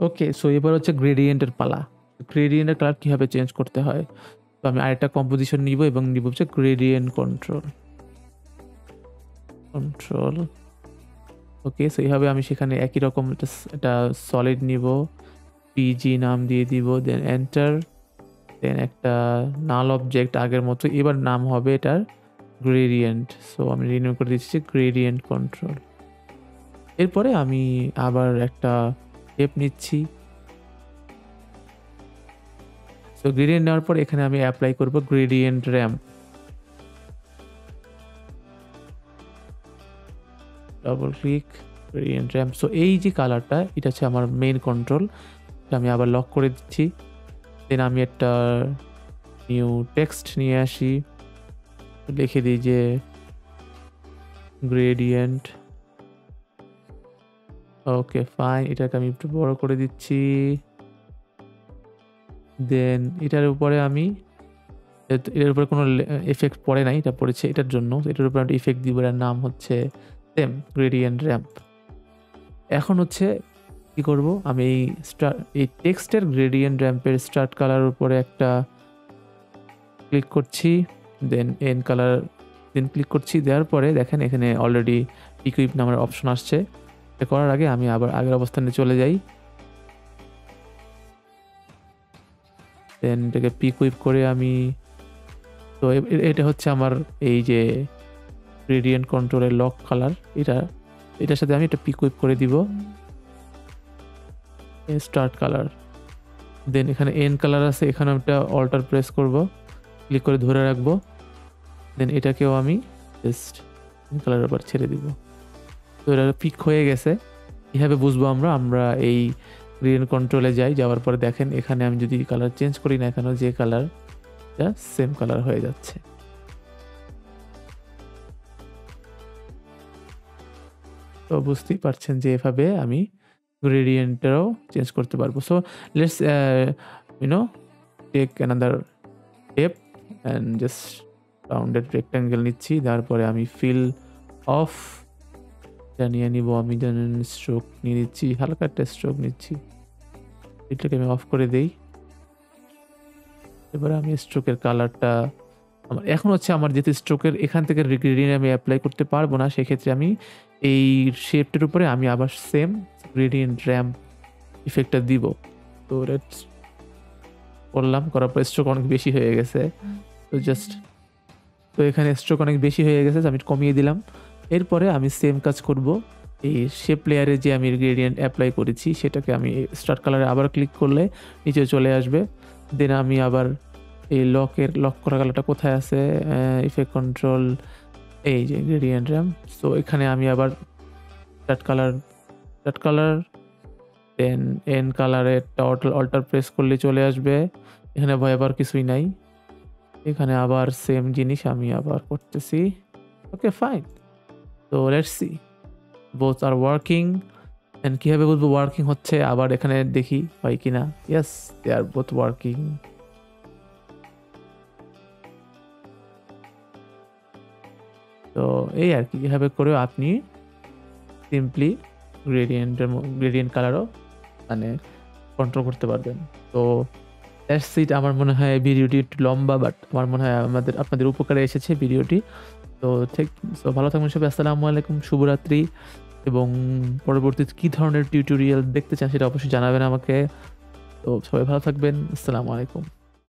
ওকে, so এবার হচ্ছে গ্রেডিয়েন্টের পালা। গ্রেডিয়েন্টের কালার কীভাবে চেঞ্জ করতে হয়, তো আমি আরেকটা কম্পোজিশন নিব এবং নিব হচ্ছে গ্রেডিয়েন্ট কন্ট্রোল। ওকে, সো এইভাবে আমি সেখানে একই রকম একটা সলিড নিব, পিজি নাম দিয়ে দিব, দেন এন্টার, দেন একটা নাল অবজেক্ট আগের মতো, এবার নাম হবে এটার গ্রেডিয়েন্ট। সো আমি রিনিউ করে দিচ্ছি গ্রেডিয়েন্ট কন্ট্রোল। এরপরে আমি আবার একটা শেপ নিচ্ছি। সো গ্রেডিয়েন্ট নেওয়ার পর এখানে আমি অ্যাপ্লাই করব gradient ramp. Double click, gradient ramp. So এই যে কালারটা, এটা হচ্ছে আমার মেইন কন্ট্রোল। আমি আবার লক করে দিচ্ছি। দেন আমি একটা নিউ টেক্সট নিয়ে আসি, লিখে দিই যে গ্রেডিয়েন্ট। ওকে ফাইন, এটাকে আমি একটু বড় করে দিচ্ছি। দেন এটার উপরে আমি, এটার উপরে কোনো এফেক্ট পড়ে নাই, এটা পড়েছে এটার জন্য, এটার উপরে একটা ইফেক্ট দিব, এটার নাম হচ্ছে সেম গ্রেডিয়েন্ট র্যাম্প। এখন হচ্ছে কি করব, আমি এই টেক্সটের গ্রেডিয়েন্ট র্যাম্পের স্টার্ট কালার উপরে একটা ক্লিক করছি, দেন এন কালার, দেন ক্লিক করছি। দেওয়ার পরে দেখেন এখানে অলরেডি ইকুইপ নামের অপশন আসছে। এটা করার আগে আমি আবার আগের অবস্থানে চলে যাই, দেন এটাকে পিকুইপ করে আমি, তো এটা হচ্ছে আমার এই যে গ্রেডিয়েন্ট কন্ট্রোলের লক কালার, এটার সাথে আমি এটা পিকুইপ করে দিব স্টার্ট কালার। দেন এখানে এন কালার আছে, এখানে একটা অল্টার প্রেস করব, ক্লিক করে ধরে রাখবো, দেন এটাকেও আমি জাস্ট এন কালারের উপর ছেড়ে দিব। তো এটা পিক হয়ে গেছে। কীভাবে বুঝবো আমরা এই গ্রেডিয়েন্ট কন্ট্রোলে যাই, যাওয়ার পরে দেখেন এখানে আমি যদি কালার চেঞ্জ করি না, এখানেও যে কালার সেম কালার হয়ে যাচ্ছে। তো বুঝতেই পারছেন যে এভাবে আমি গ্রেডিয়েন্টটাও চেঞ্জ করতে পারবো। So let's take another tape and just rounded rectangle নিচ্ছি। তারপরে আমি ফিল অফ নিয়ে নিব, আমি জানেন স্ট্রোক নিয়ে নিচ্ছি, হালকা একটা স্ট্রোক নিচ্ছি, এটাকে আমি অফ করে দেই। এবার আমি স্ট্রোকের কালারটা এখন হচ্ছে আমার যেহেতু স্ট্রোকের এখান থেকে গ্রেডিয়েন্ট আমি অ্যাপ্লাই করতে পারবো না, সেক্ষেত্রে আমি এই শেপটার উপরে আমি আবার সেম গ্রেডিয়েন্ট র্যাম্প ইফেক্টটা দিব। তো লেটস করলাম, করার পর স্ট্রোক অনেক বেশি হয়ে গেছে, তো এখানে স্ট্রোক অনেক বেশি হয়ে গেছে, আমি কমিয়ে দিলাম। এরপরে আমি সেম কাজ করব, এই শেপ লেয়ারে যে আমি গ্রেডিয়েন্ট অ্যাপ্লাই করেছি সেটাকে আমি স্টার্ট কালারে আবার ক্লিক করলে নিচে চলে আসবে। দেন আমি আবার এই লক করা কালারটা কোথায় আছে, ইফেক্ট কন্ট্রোল, এই যে গ্রেডিয়েন্ট র্যাম্প। সো এখানে আমি আবার স্টার্ট কালার দেন এন কালারে অল্টার প্রেস করলে চলে আসবে। এখানে ভয় আবার কিছুই নাই, এখানে আবার সেম জিনিস আমি আবার করতেছি। ওকে ফাইন, তো let's see both are working. And কীভাবে বুঝবো ওয়ার্কিং হচ্ছে, আবার এখানে দেখি হয় কিনা। Yes, they are both working. তো এই আর কি, কীভাবে করেও আপনি সিম্পলি গ্রেডিয়েন্ট কালারও মানে কন্ট্রোল করতে পারবেন। তো দ্যাটস ইট। আমার মনে হয় ভিডিওটি একটু লম্বা, বাট আমার মনে হয় আপনাদের উপকারে এসেছে ভিডিওটি। তো ঠিক, তো ভালো থাকবেন সবাই, আসসালামু আলাইকুম, শুভরাত্রি। এবং পরবর্তীতে কী ধরনের টিউটোরিয়াল দেখতে চান সেটা অবশ্যই জানাবেন আমাকে। তো সবাই ভালো থাকবেন, আসসালামু আলাইকুম।